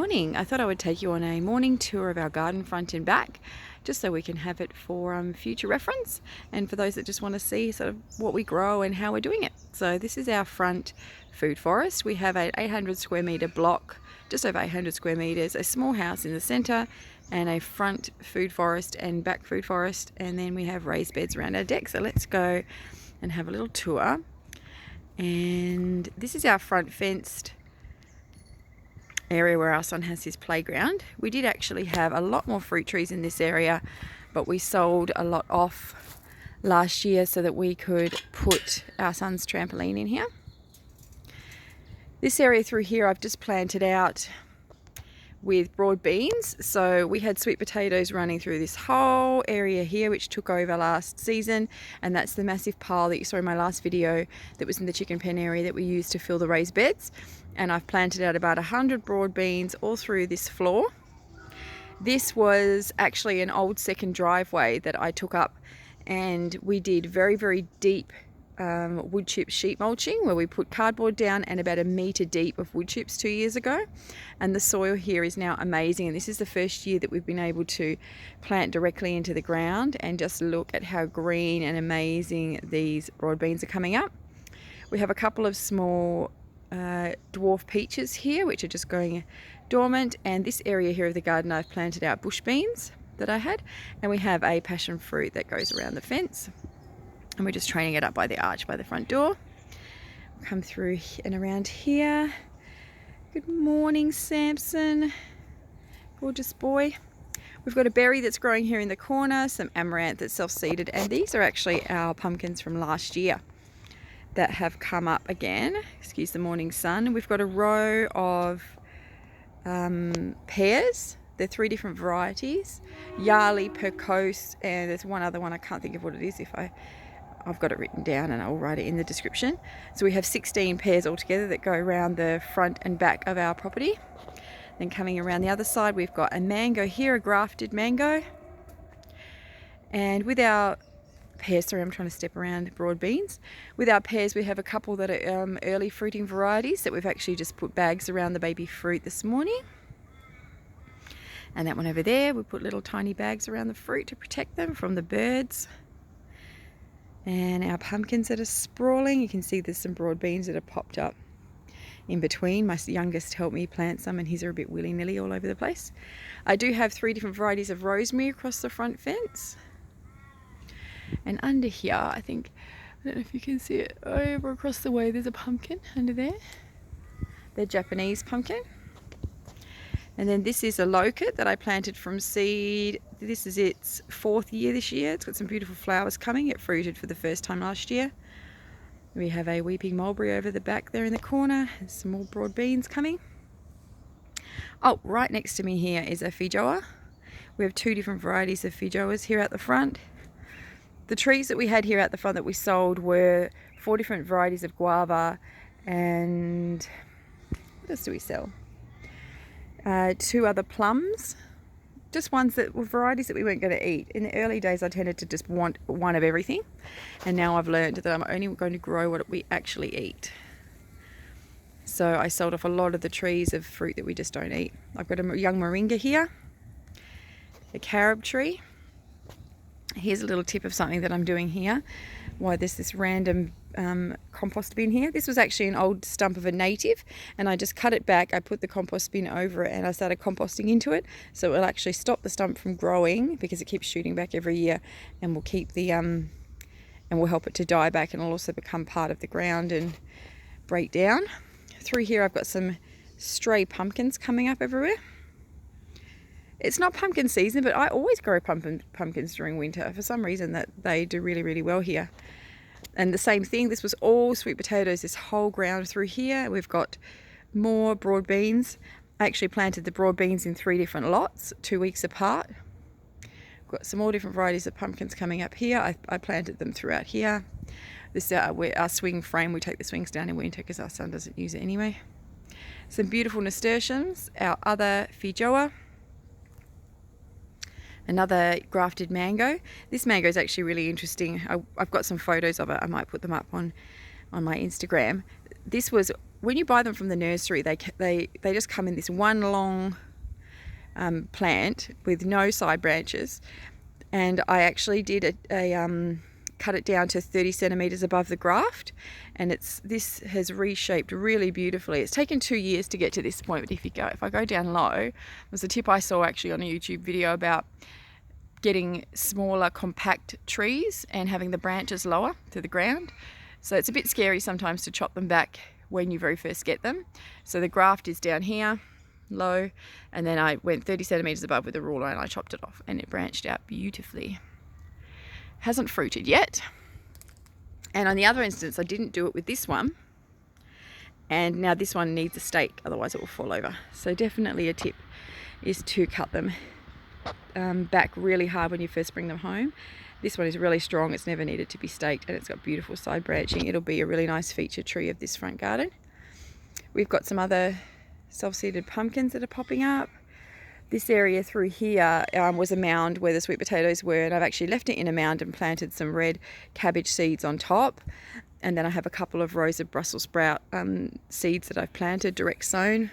morning. I thought I would take you on a morning tour of our garden front and back, just so we can have it for future reference and for those that just want to see sort of what we grow and how we're doing it. So this is our front food forest. We have an 800 square metre block, just over 800 square metres, a small house in the centre and a front food forest and back food forest, and then we have raised beds around our deck. So let's go and have a little tour. And this is our front fenced area where our son has his playground. We did actually have a lot more fruit trees in this area, but we sold a lot off last year so that we could put our son's trampoline in here. This area through here I've just planted out with broad beans. So we had sweet potatoes running through this whole area here, which took over last season, and that's the massive pile that you saw in my last video that was in the chicken pen area that we used to fill the raised beds. And I've planted out about 100 broad beans all through this floor. This was actually an old second driveway that I took up, and we did very deep wood chip sheet mulching, where we put cardboard down and about 1 metre deep of wood chips 2 years ago. And the soil here is now amazing, and this is the first year that we've been able to plant directly into the ground, and just look at how green and amazing these broad beans are coming up. We have a couple of small dwarf peaches here which are just going dormant, and this area here of the garden I've planted out bush beans that I had, and we have a passion fruit that goes around the fence, and we're just training it up by the arch by the front door. Come through and around here. Good morning, Samson. Gorgeous boy. We've got a berry that's growing here in the corner, some amaranth that's self-seeded, and these are actually our pumpkins from last year that have come up again. Excuse the morning sun. We've got a row of pears. They're 3 different varieties. Yali, Percos, and there's one other one, I can't think of what it is. If I've got it written down and I'll write it in the description. So we have 16 pears altogether that go around the front and back of our property. Then coming around the other side, we've got a mango here, a grafted mango. And with our pears, sorry, I'm trying to step around broad beans. With our pears, we have a couple that are early fruiting varieties that we've actually just put bags around the baby fruit this morning. And that one over there, we put little tiny bags around the fruit to protect them from the birds. And our pumpkins that are sprawling, you can see there's some broad beans that have popped up in between. My youngest helped me plant some, and his are a bit willy-nilly all over the place. I do have 3 different varieties of rosemary across the front fence. And under here, I don't know if you can see it, over across the way, there's a pumpkin under there. They're Japanese pumpkin. And then this is a locust that I planted from seed. This is its 4th year this year. It's got some beautiful flowers coming. It fruited for the first time last year. We have a weeping mulberry over the back there in the corner. There's some more broad beans coming. Oh, right next to me here is a feijoa. We have 2 different varieties of feijoas here at the front. The trees that we had here at the front that we sold were 4 different varieties of guava, and what else do we sell? 2 other plums, just ones that were varieties that we weren't going to eat. In the early days I tended to just want one of everything, and now I've learned that I'm only going to grow what we actually eat. So I sold off a lot of the trees of fruit that we just don't eat. I've got a young moringa here, a carob tree. Here's a little tip of something that I'm doing here, why there's this random compost bin here. This was actually an old stump of a native, and I just cut it back, I put the compost bin over it, and I started composting into it, so it will actually stop the stump from growing because it keeps shooting back every year, and will keep the and will help it to die back, and it'll also become part of the ground and break down. Through here I've got some stray pumpkins coming up everywhere. It's not pumpkin season, but I always grow pumpkins during winter. For some reason that they do really well here. And the same thing, this was all sweet potatoes, this whole ground through here. We've got more broad beans. I actually planted the broad beans in 3 different lots, 2 weeks apart. Got some more different varieties of pumpkins coming up here. I planted them throughout here. This is our swing frame. We take the swings down in winter because our son doesn't use it anyway. Some beautiful nasturtiums, our other feijoa. Another grafted mango. This mango is actually really interesting. I've got some photos of it. I might put them up on my Instagram. This was when you buy them from the nursery, they just come in this one long plant with no side branches. And I actually did cut it down to 30 centimeters above the graft, and this has reshaped really beautifully. It's taken 2 years to get to this point, but if I go down low, there's a tip I saw actually on a YouTube video about getting smaller compact trees and having the branches lower to the ground. So it's a bit scary sometimes to chop them back when you very first get them. So the graft is down here low, and then I went 30 centimeters above with a ruler and I chopped it off, and it branched out beautifully. Hasn't fruited yet. And on the other instance, I didn't do it with this one, and now this one needs a stake, otherwise it will fall over. So definitely a tip is to cut them back really hard when you first bring them home. This one is really strong, it's never needed to be staked, and it's got beautiful side branching. It'll be a really nice feature tree of this front garden. We've got some other self-seeded pumpkins that are popping up. This area through here was a mound where the sweet potatoes were, and I've actually left it in a mound and planted some red cabbage seeds on top. And then I have a couple of rows of Brussels sprout seeds that I've planted, direct sown,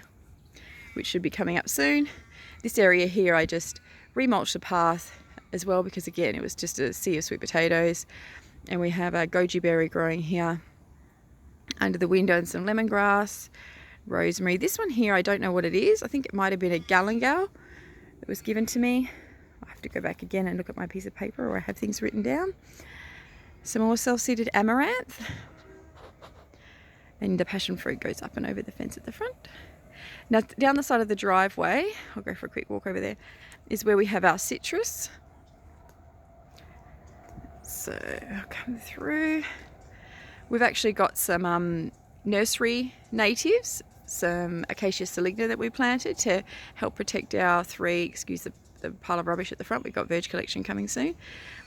which should be coming up soon. This area here I just remulched the path as well, because again it was just a sea of sweet potatoes. And we have a goji berry growing here under the window, and some lemongrass, rosemary. This one here I don't know what it is. I think it might have been a galangal that was given to me. I have to go back again and look at my piece of paper where I have things written down. Some more self-seeded amaranth, and the passion fruit goes up and over the fence at the front. Now down the side of the driveway, I'll go for a quick walk over there, is where we have our citrus. So I'll come through. We've actually got some nursery natives, some Acacia saligna that we planted to help protect our excuse the pile of rubbish at the front. We've got verge collection coming soon.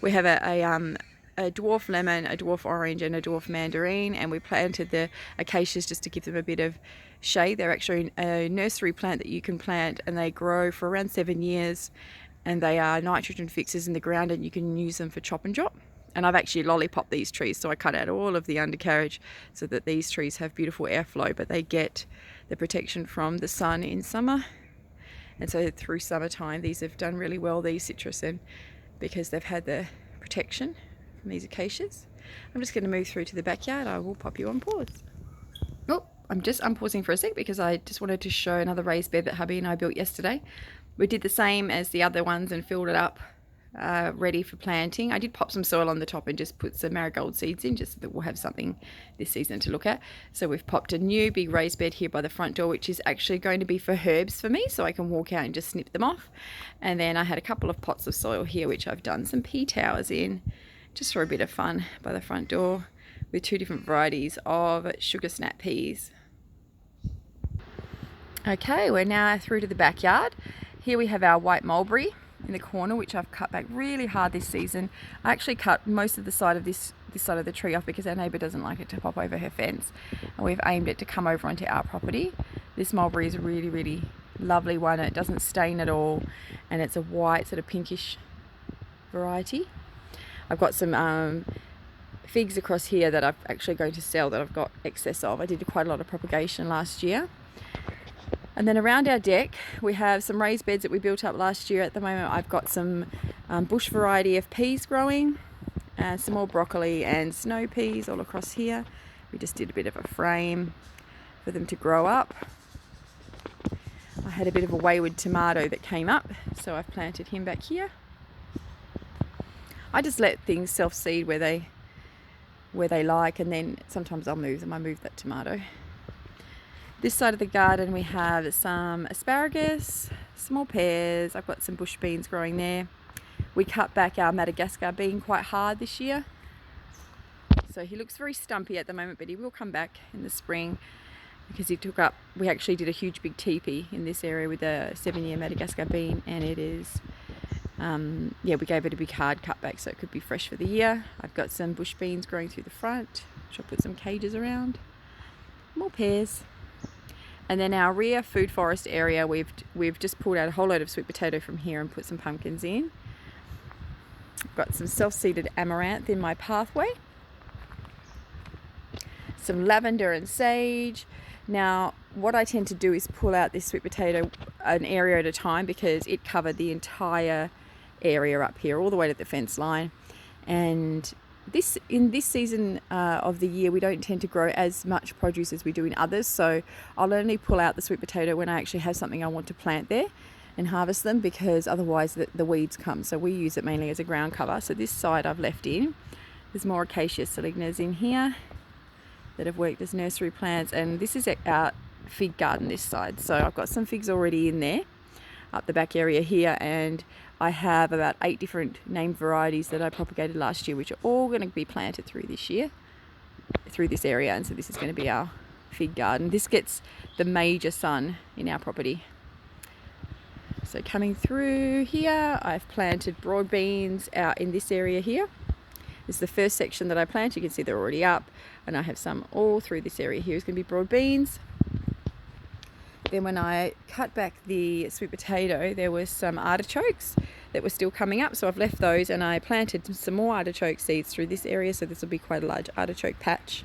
We have a dwarf lemon, a dwarf orange, and a dwarf mandarin, and we planted the acacias just to give them a bit of shade. They're actually a nursery plant that you can plant, and they grow for around 7 years, and they are nitrogen fixers in the ground, and you can use them for chop and drop. And I've actually lollipopped these trees, so I cut out all of the undercarriage so that these trees have beautiful airflow, but they get the protection from the sun in summer. And so through summertime, these have done really well, these citrus, and because they've had the protection from these acacias. I'm just going to move through to the backyard. I will pop you on pause. Oh, I'm just unpausing for a sec because I just wanted to show another raised bed that hubby and I built yesterday. We did the same as the other ones and filled it up, ready for planting. I did pop some soil on the top and just put some marigold seeds in, just so that we'll have something this season to look at. So we've popped a new big raised bed here by the front door, which is actually going to be for herbs for me, so I can walk out and just snip them off. And then I had a couple of pots of soil here which I've done some pea towers in, just for a bit of fun, by the front door, with 2 different varieties of sugar snap peas. Okay, we're now through to the backyard. Here we have our white mulberry in the corner, which I've cut back really hard this season. I actually cut most of the side of this side of the tree off because our neighbour doesn't like it to pop over her fence, and we've aimed it to come over onto our property. This mulberry is a really, really lovely one. It doesn't stain at all, and it's a white sort of pinkish variety. I've got some figs across here that I'm actually going to sell, that I've got excess of. I did quite a lot of propagation last year. And then around our deck, we have some raised beds that we built up last year. At the moment, I've got some bush variety of peas growing, some more broccoli and snow peas all across here. We just did a bit of a frame for them to grow up. I had a bit of a wayward tomato that came up, so I've planted him back here. I just let things self-seed where they like, and then sometimes I'll move them. I moved that tomato. This side of the garden we have some asparagus, small pears. I've got some bush beans growing there. We cut back our Madagascar bean quite hard this year, so he looks very stumpy at the moment, but he will come back in the spring because we actually did a huge big teepee in this area with a 7-year Madagascar bean, and it is we gave it a big hard cutback so it could be fresh for the year. I've got some bush beans growing through the front, which I'll put some cages around. More pears. And then our rear food forest area, we've just pulled out a whole load of sweet potato from here and put some pumpkins in. I've got some self-seeded amaranth in my pathway. Some lavender and sage. Now, what I tend to do is pull out this sweet potato an area at a time, because it covered the entire area up here, all the way to the fence line. And in this season of the year, we don't tend to grow as much produce as we do in others. So I'll only pull out the sweet potato when I actually have something I want to plant there and harvest them, because otherwise the weeds come. So we use it mainly as a ground cover. So this side I've left in. There's more acacia salignas in here that have worked as nursery plants, and this is our fig garden this side. So I've got some figs already in there up the back area here, and I have about 8 different named varieties that I propagated last year, which are all going to be planted through this year, through this area. And so this is going to be our fig garden. This gets the major sun in our property. So coming through here, I've planted broad beans out in this area here. This is the first section that I planted. You can see they're already up, and I have some all through this area here. It's going to be broad beans. Then when I cut back the sweet potato, there was some artichokes that were still coming up, so I've left those, and I planted some more artichoke seeds through this area, so this will be quite a large artichoke patch.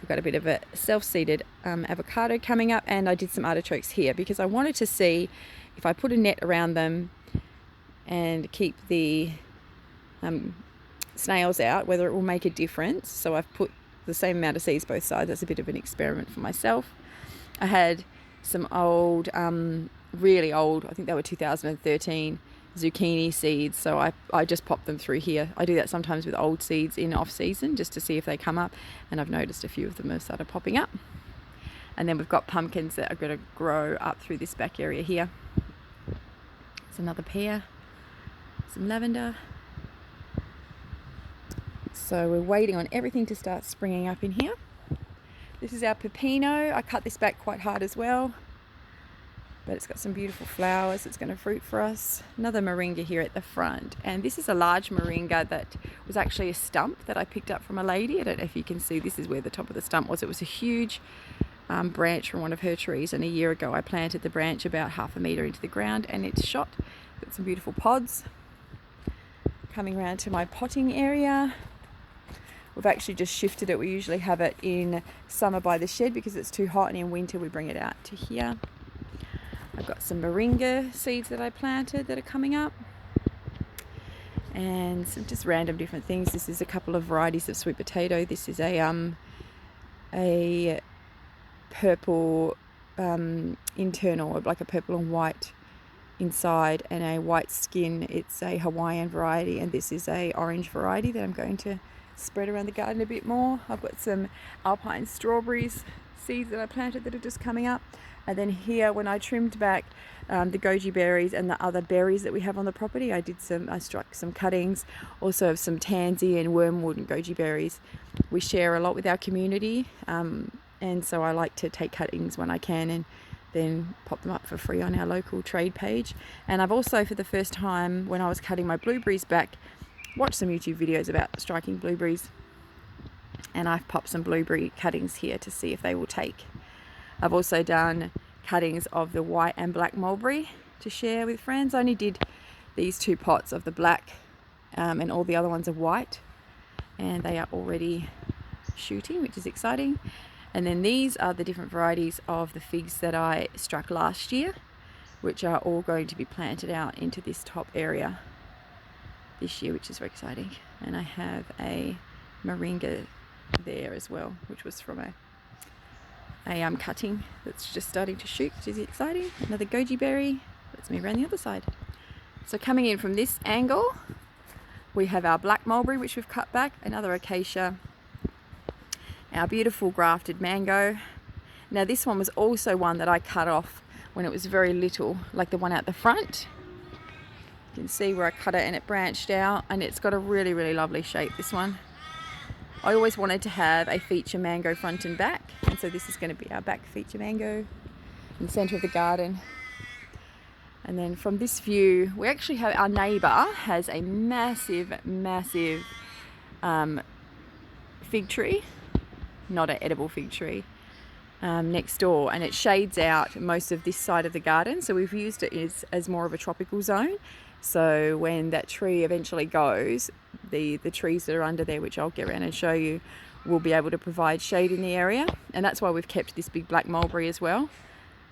I've got a bit of a self-seeded avocado coming up, and I did some artichokes here because I wanted to see if I put a net around them and keep the snails out, whether it will make a difference. So I've put the same amount of seeds both sides. That's a bit of an experiment for myself. I had some old, really old, I think they were 2013 zucchini seeds, so I just popped them through here. I do that sometimes with old seeds in off season just to see if they come up, and I've noticed a few of them have started popping up. And then we've got pumpkins that are going to grow up through this back area here. There's another pear, some lavender. So we're waiting on everything to start springing up in here. This is our pepino. I cut this back quite hard as well, but it's got some beautiful flowers. It's going to fruit for us. Another moringa here at the front, and this is a large moringa that was actually a stump that I picked up from a lady. I don't know if you can see, this is where the top of the stump was. It was a huge branch from one of her trees, and a year ago I planted the branch about 1/2 meter into the ground, and it's shot. Got some beautiful pods. Coming around to my potting area. We've actually just shifted it. We usually have it in summer by the shed because it's too hot, and in winter we bring it out to here. I've got some moringa seeds that I planted that are coming up, and some just random different things. This is a couple of varieties of sweet potato. This is a purple internal, like a purple and white inside, and a white skin. It's a Hawaiian variety, and this is a orange variety that I'm going to spread around the garden a bit more. I've got some alpine strawberries seeds that I planted that are just coming up. And then here, when I trimmed back the goji berries and the other berries that we have on the property, I struck some cuttings, also of some tansy and wormwood and goji berries. We share a lot with our community, and so I like to take cuttings when I can and then pop them up for free on our local trade page. And I've also, for the first time, when I was cutting my blueberries back, watched some YouTube videos about striking blueberries, and I've popped some blueberry cuttings here to see if they will take. I've also done cuttings of the white and black mulberry to share with friends. I only did these 2 pots of the black, and all the other ones are white, and they are already shooting, which is exciting. And then these are the different varieties of the figs that I struck last year, which are all going to be planted out into this top area this year, which is very exciting. And I have a moringa there as well, which was from a cutting that's just starting to shoot, which is exciting. Another goji berry. Let's move around the other side. So coming in from this angle, we have our black mulberry, which we've cut back, another acacia, our beautiful grafted mango. Now this one was also one that I cut off when it was very little, like the one out the front. You can see where I cut it and it branched out, and it's got a really, really lovely shape, this one. I always wanted to have a feature mango front and back, and so this is going to be our back feature mango in the centre of the garden. And then from this view, we actually have, our neighbour has a massive fig tree, not an edible fig tree, next door, and it shades out most of this side of the garden, so we've used it as more of a tropical zone. So when that tree eventually goes, the trees that are under there, which I'll get around and show you, will be able to provide shade in the area, and that's why we've kept this big black mulberry as well.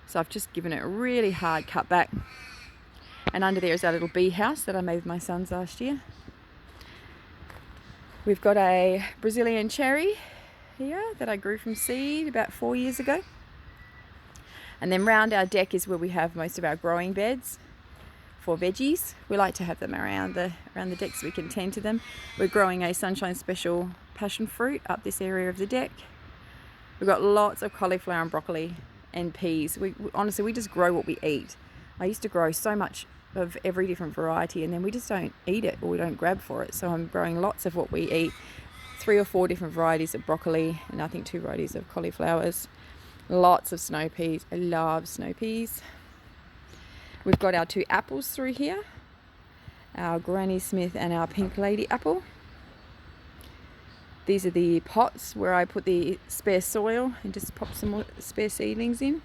So I've just given it a really hard cut back. And under there is our little bee house that I made with my sons last year. We've got a Brazilian cherry here that I grew from seed about 4 years ago. And then round our deck is where we have most of our growing beds for veggies. We like to have them around the deck so we can tend to them. We're growing a Sunshine Special passion fruit up this area of the deck. We've got lots of cauliflower and broccoli and peas. Honestly, we just grow what we eat. I used to grow so much of every different variety, and then we just don't eat it, or we don't grab for it. So I'm growing lots of what we eat, 3 or 4 different varieties of broccoli, and I think 2 varieties of cauliflowers, lots of snow peas. I love snow peas. We've got our 2 apples through here, our Granny Smith and our Pink Lady apple. These are the pots where I put the spare soil and just pop some more spare seedlings in.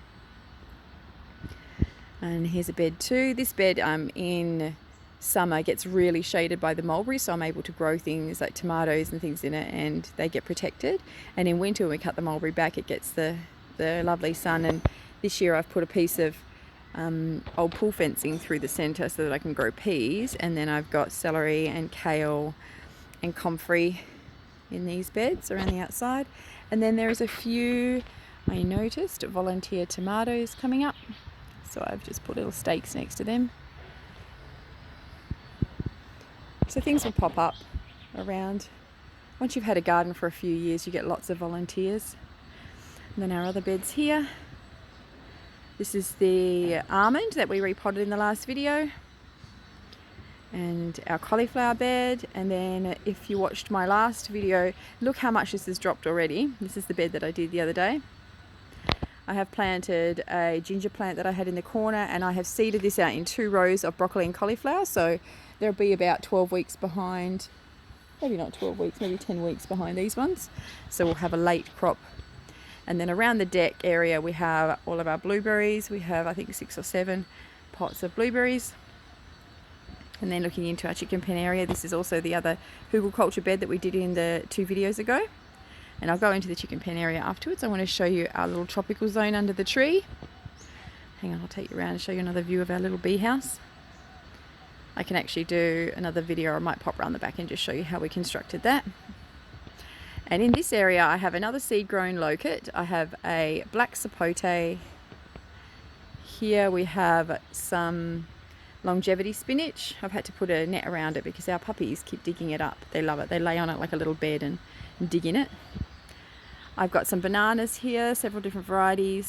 And here's a bed too. This bed in summer gets really shaded by the mulberry, so I'm able to grow things like tomatoes and things in it, and they get protected. And in winter, when we cut the mulberry back, it gets the lovely sun. And this year I've put a piece of old pool fencing through the centre so that I can grow peas, and then I've got celery and kale and comfrey in these beds around the outside. And then there is a few, I noticed, volunteer tomatoes coming up. So I've just put little stakes next to them. So things will pop up around. Once you've had a garden for a few years, you get lots of volunteers. And then our other beds here. This is the almond that we repotted in the last video. And our cauliflower bed. And then if you watched my last video, look how much this has dropped already. This is the bed that I did the other day. I have planted a ginger plant that I had in the corner, and I have seeded this out in 2 rows of broccoli and cauliflower. So there'll be about 12 weeks behind, maybe not 12 weeks, maybe 10 weeks behind these ones. So we'll have a late crop. And then around the deck area, we have all of our blueberries. We have, I think, 6 or 7 pots of blueberries. And then looking into our chicken pen area, this is also the other hugelkultur bed that we did in the 2 videos ago. And I'll go into the chicken pen area afterwards. I want to show you our little tropical zone under the tree. Hang on, I'll take you around and show you another view of our little bee house. I can actually do another video, or I might pop around the back and just show you how we constructed that. And in this area, I have another seed-grown locust. I have a black sapote. Here we have some longevity spinach. I've had to put a net around it because our puppies keep digging it up. They love it. They lay on it like a little bed and dig in it. I've got some bananas here, several different varieties.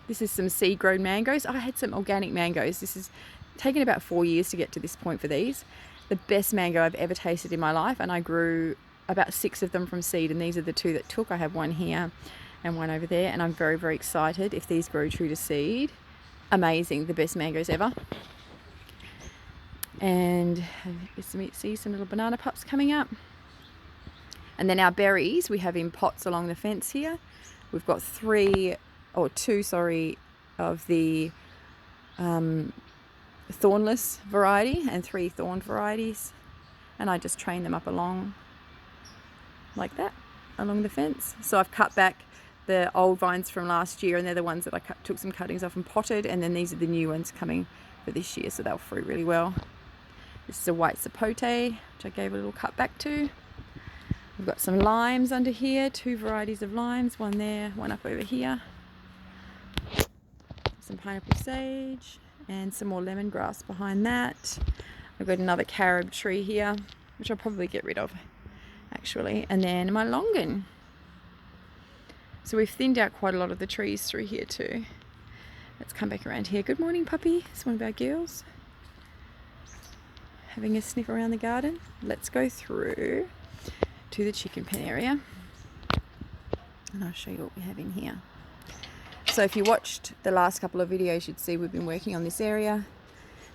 This is some seed-grown mangoes. I had some organic mangoes. This has taken about 4 years to get to this point for these. The best mango I've ever tasted in my life, and I grew about 6 of them from seed, and these are the 2 that took. I have one here and one over there, and I'm very, very excited if these grow true to seed. Amazing, the best mangoes ever. And you see some little banana pups coming up. And then our berries we have in pots along the fence here. We've got 2 of the thornless variety and 3 thorned varieties. And I just train them up along like that, along the fence. So I've cut back the old vines from last year, and they're the ones that I took some cuttings off and potted. And then these are the new ones coming for this year, so they'll fruit really well. This is a white sapote, which I gave a little cut back to. We've got some limes under here, 2 varieties of limes, one there, one up over here. Some pineapple sage and some more lemongrass behind that. I've got another carob tree here, which I'll probably get rid of actually. And then my longan. So we've thinned out quite a lot of the trees through here too. Let's come back around here. Good morning, puppy. It's one of our girls having a sniff around the garden. Let's go through to the chicken pen area, and I'll show you what we have in here. So if you watched the last couple of videos, you'd see we've been working on this area,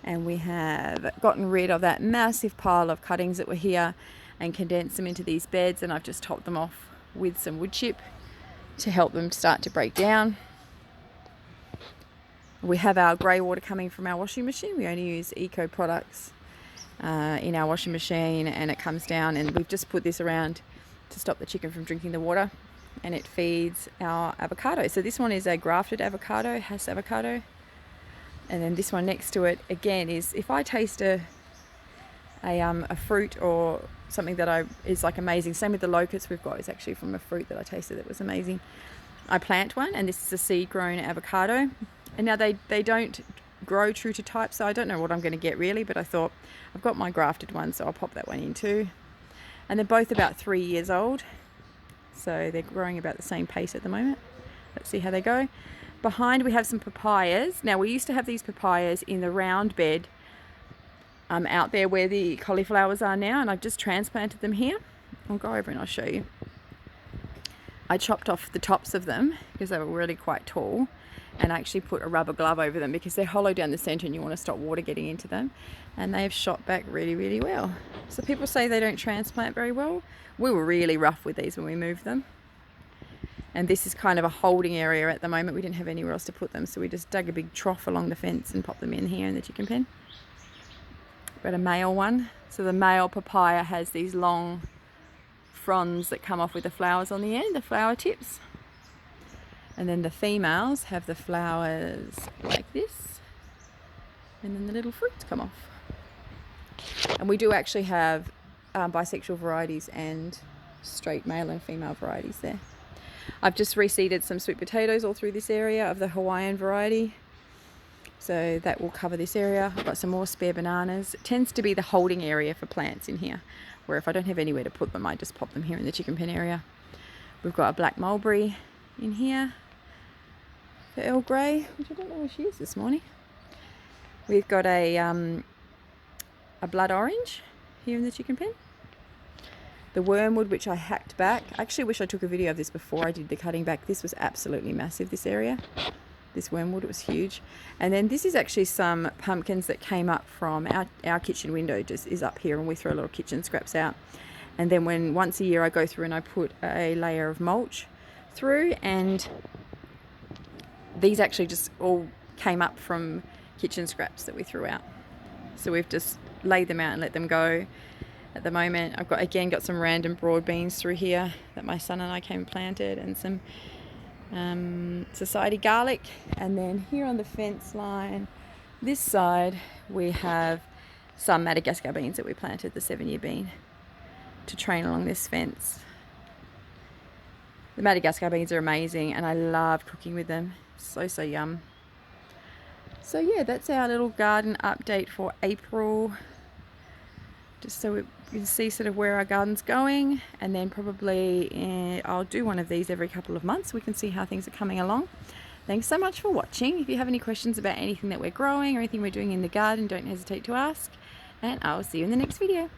and we have gotten rid of that massive pile of cuttings that were here and condensed them into these beds, and I've just topped them off with some wood chip to help them start to break down. We have our grey water coming from our washing machine. We only use eco products in our washing machine, and it comes down, and we've just put this around to stop the chicken from drinking the water, and it feeds our avocado. So this one is a grafted avocado, Hass avocado, and then this one next to it again is, if I taste a fruit or something that is like amazing, same with the locusts we've got, is actually from a fruit that I tasted that was amazing, I plant one, and this is a seed grown avocado. And now they don't grow true to type, so I don't know what I'm going to get really, but I thought I've got my grafted one, so I'll pop that one in too. And they're both about 3 years old, so they're growing about the same pace at the moment. Let's see how they go. Behind we have some papayas. Now we used to have these papayas in the round bed out there where the cauliflowers are now, and I've just transplanted them here. I'll go over and I'll show you. I chopped off the tops of them because they were really quite tall, and I actually put a rubber glove over them because they're hollow down the center and you want to stop water getting into them, and they have shot back really, really well. So people say they don't transplant very well. We were really rough with these when we moved them, and this is kind of a holding area at the moment. We didn't have anywhere else to put them, so we just dug a big trough along the fence and popped them in here in the chicken pen. Got a male one. So the male papaya has these long fronds that come off with the flowers on the end, the flower tips. And then the females have the flowers like this, and then the little fruits come off. And we do actually have bisexual varieties and straight male and female varieties there. I've just reseeded some sweet potatoes all through this area of the Hawaiian variety, so that will cover this area. I've got some more spare bananas. It tends to be the holding area for plants in here, where if I don't have anywhere to put them, I just pop them here in the chicken pen area. We've got a black mulberry in here for Earl Grey, which I don't know where she is this morning. We've got a blood orange here in the chicken pen. The wormwood, which I hacked back. I actually wish I took a video of this before I did the cutting back. This was absolutely massive, this area. This wormwood, it was huge. And then this is actually some pumpkins that came up from our kitchen window, just is up here, and we throw a lot of kitchen scraps out. And then once a year I go through and I put a layer of mulch through, and these actually just all came up from kitchen scraps that we threw out. So we've just laid them out and let them go. At the moment I've got some random broad beans through here that my son and I came and planted, and some society garlic. And then here on the fence line this side we have some Madagascar beans that we planted, the 7-year bean, to train along this fence. The Madagascar beans are amazing and I love cooking with them. So yum. So yeah, that's our little garden update for April, just so you can see sort of where our garden's going. And then probably I'll do one of these every couple of months. We can see how things are coming along. Thanks so much for watching. If you have any questions about anything that we're growing or anything we're doing in the garden, don't hesitate to ask, and I'll see you in the next video.